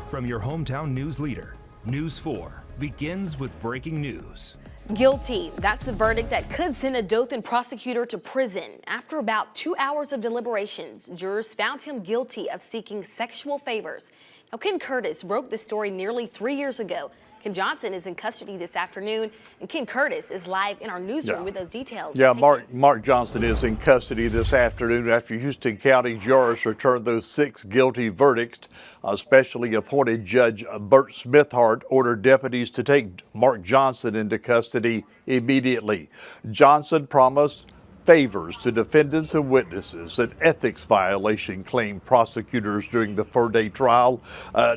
From your hometown news leader, News 4 begins with breaking news. Guilty. That's the verdict that could send a Dothan prosecutor to prison. After about 2 hours of deliberations, jurors found him guilty of seeking sexual favors. Now, Ken Curtis broke the story nearly 3 years ago. Ken Johnson is in custody this afternoon, and Ken Curtis is live in our newsroom with those details. Yeah, Mark Johnson is in custody this afternoon after Houston County jurors returned those 6 guilty verdicts. Specially appointed Judge Bert Smithhart ordered deputies to take Mark Johnson into custody immediately. Johnson promised favors to defendants and witnesses, an ethics violation, claimed prosecutors during the 4-day trial.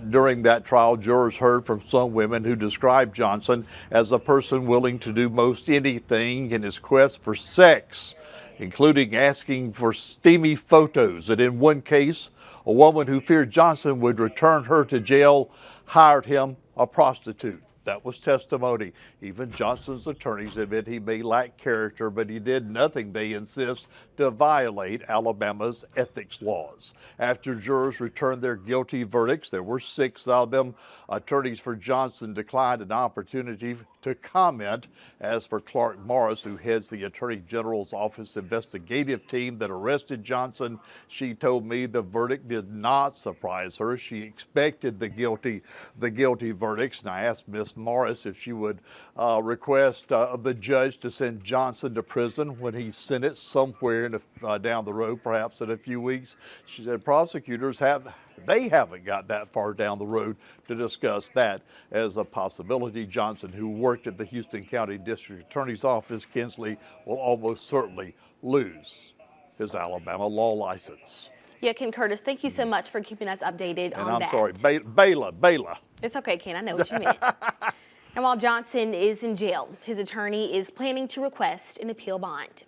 During that trial, jurors heard from some women who described Johnson as a person willing to do most anything in his quest for sex, including asking for steamy photos. And in one case, a woman who feared Johnson would return her to jail hired him a prostitute. That was testimony. Even Johnson's attorneys admit he may lack character, but he did nothing, they insist, to violate Alabama's ethics laws. After jurors returned their guilty verdicts, there were 6 of them. Attorneys for Johnson declined an opportunity to comment. As for Clark Morris, who heads the Attorney General's office investigative team that arrested Johnson, she told me the verdict did not surprise her. She expected the guilty verdicts, and I asked Ms. Morris if she would request of the judge to send Johnson to prison when he's sentenced somewhere down the road, perhaps in a few weeks. She said prosecutors haven't got that far down the road to discuss that as a possibility. Johnson, who worked at the Houston County District Attorney's Office, Kinsley, will almost certainly lose his Alabama law license. Yeah, Ken Curtis, thank you so much for keeping us updated on that. And I'm sorry, Baylor. It's okay, Ken, I know what you meant. And while Johnson is in jail, his attorney is planning to request an appeal bond.